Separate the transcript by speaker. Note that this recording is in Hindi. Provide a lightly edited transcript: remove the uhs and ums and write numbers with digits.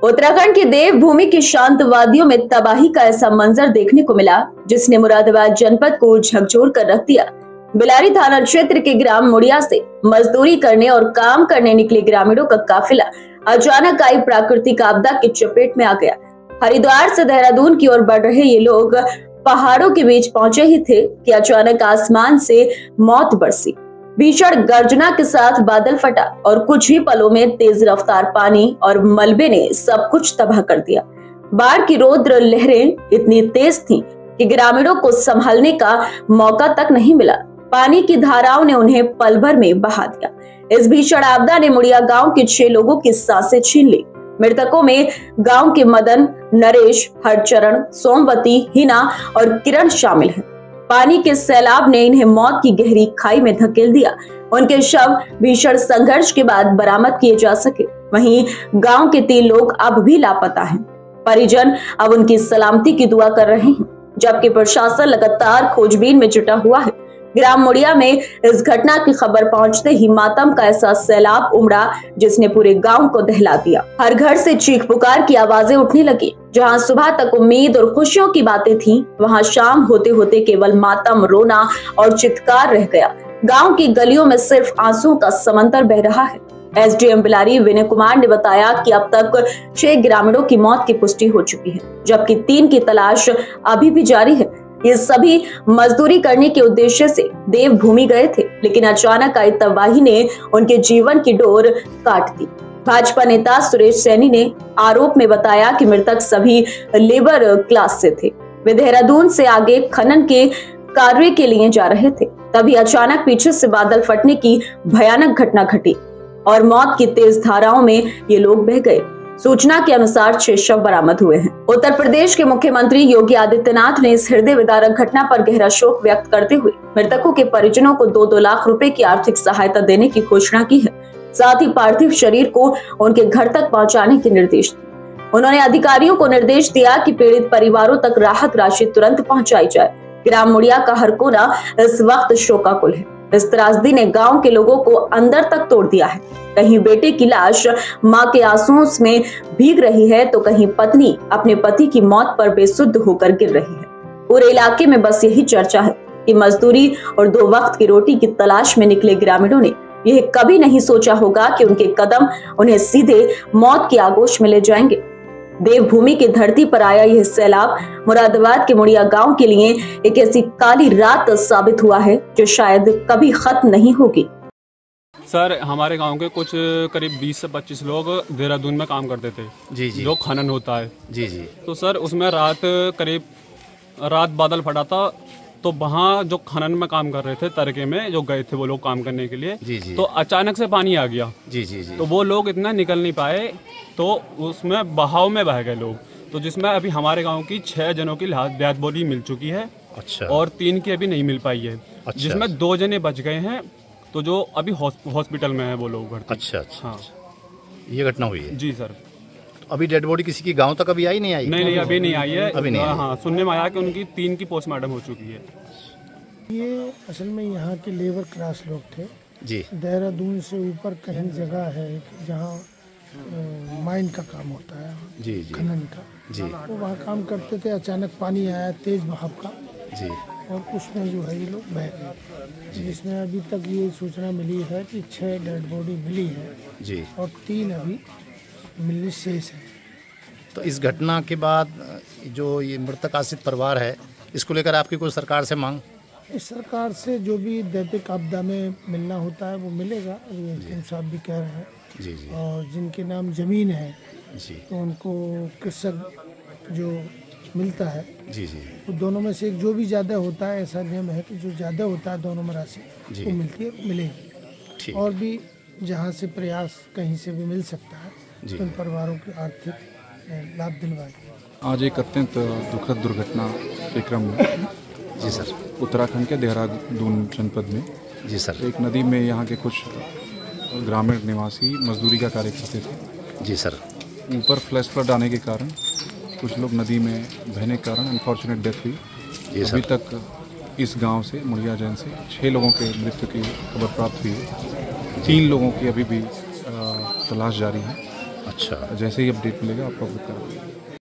Speaker 1: उत्तराखंड की देवभूमि की शांत वादियों में तबाही का ऐसा मंजर देखने को मिला जिसने मुरादाबाद जनपद को झकझोर कर रख दिया। बिलारी थाना क्षेत्र के ग्राम मुड़िया से मजदूरी करने और काम करने निकले ग्रामीणों का काफिला अचानक आई प्राकृतिक आपदा की चपेट में आ गया। हरिद्वार से देहरादून की ओर बढ़ रहे ये लोग पहाड़ों के बीच पहुंचे ही थे कि अचानक आसमान से मौत बरसी। भीषण गर्जना के साथ बादल फटा और कुछ ही पलों में तेज रफ्तार पानी और मलबे ने सब कुछ तबाह कर दिया। बाढ़ की रौद्र लहरें इतनी तेज थीं कि ग्रामीणों को संभलने का मौका तक नहीं मिला। पानी की धाराओं ने उन्हें पल भर में बहा दिया। इस भीषण आपदा ने मुड़िया गांव के 6 लोगों की सांसें छीन ली। मृतकों में गांव के मदन, नरेश, हरचरण, सोमवती, हिना और किरण शामिल हैं। पानी के सैलाब ने इन्हें मौत की गहरी खाई में धकेल दिया। उनके शव भीषण संघर्ष के बाद बरामद किए जा सके। वहीं गांव के 3 लोग अब भी लापता हैं। परिजन अब उनकी सलामती की दुआ कर रहे हैं, जबकि प्रशासन लगातार खोजबीन में जुटा हुआ है। ग्राम मुड़िया में इस घटना की खबर पहुंचते ही मातम का ऐसा सैलाब उमड़ा जिसने पूरे गांव को दहला दिया। हर घर से चीख पुकार की आवाजें उठने लगी। जहां सुबह तक उम्मीद और खुशियों की बातें थीं, वहां शाम होते होते केवल मातम, रोना और चित्कार रह गया। गांव की गलियों में सिर्फ आंसुओं का समंदर बह रहा है। एसडीएम बिलारी विनय कुमार ने बताया कि अब तक 6 ग्रामीणों की मौत की पुष्टि हो चुकी है, जबकि 3 की तलाश अभी भी जारी है। ये सभी मजदूरी करने के उद्देश्य से देवभूमि गए थे, लेकिन अचानक आई तबाही ने उनके जीवन की डोर काट दी। भाजपा नेता सुरेश सैनी ने आरोप में बताया कि मृतक सभी लेबर क्लास से थे। वे देहरादून से आगे खनन के कार्य के लिए जा रहे थे। तभी अचानक पीछे से बादल फटने की भयानक घटना घटी और मौत की तेज धाराओं में ये लोग बह गए। सूचना के अनुसार 6 शव बरामद हुए हैं। उत्तर प्रदेश के मुख्यमंत्री योगी आदित्यनाथ ने इस हृदय विदारक घटना पर गहरा शोक व्यक्त करते हुए मृतकों के परिजनों को 2-2 लाख रुपए की आर्थिक सहायता देने की घोषणा की है। साथ ही पार्थिव शरीर को उनके घर तक पहुंचाने के निर्देश दिए। उन्होंने अधिकारियों को निर्देश दिया कि पीड़ित परिवारों तक राहत राशि तुरंत पहुंचाई जाए। ग्राम मुड़िया का हर कोना इस वक्त शोकाकुल है। इस त्रासदी ने गांव के लोगों को अंदर तक तोड़ दिया है। कहीं बेटे की लाश मां के आंसुओं में भीग रही है, तो कहीं पत्नी अपने पति की मौत पर बेसुध होकर गिर रही है। पूरे इलाके में बस यही चर्चा है कि मजदूरी और 2 वक्त की रोटी की तलाश में निकले ग्रामीणों ने यह कभी नहीं सोचा होगा कि उनके कदम उन्हें सीधे मौत की आगोश में ले जाएंगे। देवभूमि की धरती पर आया यह सैलाब मुरादाबाद के मुड़िया गांव के लिए एक ऐसी काली रात साबित हुआ है जो शायद कभी खत्म नहीं होगी।
Speaker 2: सर, हमारे गांव के कुछ करीब 20 से 25 लोग देहरादून में काम करते थे। जी जी। जो खनन होता है। जी जी। तो सर उसमें रात बादल फटा था, तो वहाँ जो खनन में काम कर रहे थे, तरके में जो गए थे वो लोग काम करने के लिए। जी जी। तो अचानक से पानी आ गया। जी जी जी। तो वो लोग इतना निकल नहीं पाए, तो उसमें बहाव में बह गए लोग। तो जिसमें अभी हमारे गांव की 6 जनों की डेथ बॉडी मिल चुकी है। अच्छा। और 3 की अभी नहीं मिल पाई है। अच्छा। जिसमें 2 जने बच गए हैं, तो जो अभी हॉस्पिटल में है वो लोग भर्ती। अच्छा अच्छा। हाँ, ये घटना हुई है। जी सर।
Speaker 3: अभी डेड बॉडी किसी की गांव तक अभी आई नहीं आई?
Speaker 2: नहीं, अभी नहीं आई है।
Speaker 3: अभी नहीं।
Speaker 2: हाँ, सुनने में आया कि उनकी 3 की पोस्टमार्टम हो चुकी है।
Speaker 4: ये असल में यहाँ के लेबर क्लास लोग थे जी। देहरादून से ऊपर कहीं जगह है जहाँ माइन का काम होता है जी जी, खनन का जी। वो वहाँ काम करते थे। अचानक पानी आया तेज बहाव का जी, और उसमें जो है ये लोग बह गए, जिसमें अभी तक ये सूचना मिली है कि 6 डेड बॉडी मिली है जी, और 3 अभी मिलने शेष है।
Speaker 3: तो इस घटना के बाद जो ये मृतक आश्रित परिवार है, इसको लेकर आपकी कोई सरकार से मांग?
Speaker 4: इस सरकार से जो भी दैनिक आपदा में मिलना होता है वो मिलेगा। अभी साहब भी कह रहे हैं जी जी। और जिनके नाम जमीन है जी, तो उनको कृषक जो मिलता है जी जी, वो दोनों में से एक जो भी ज़्यादा होता है, ऐसा नियम है कि जो ज़्यादा होता है दोनों में राशि वो मिलती है, मिलेगी। और भी जहाँ से प्रयास कहीं से भी मिल सकता है तो उन परिवारों की आर्थिक लाभ दिलवाएगी।
Speaker 5: आज एक अत्यंत दुखद दुर्घटना के क्रम में जी सर, उत्तराखंड के देहरादून जनपद में जी सर, एक नदी में यहाँ के कुछ ग्रामीण निवासी मजदूरी का कार्य करते थे जी सर। ऊपर फ्लैश फ्लड आने के कारण कुछ लोग नदी में बहने के कारण अनफॉर्चुनेट डेथ हुई जी सर। अभी तक इस गांव से मुड़िया जैन से 6 लोगों के मृत्यु की खबर प्राप्त हुई है। 3 लोगों की अभी भी तलाश जारी है।
Speaker 3: अच्छा,
Speaker 5: जैसे ही अपडेट मिलेगा आपको अवगत कराएंगे।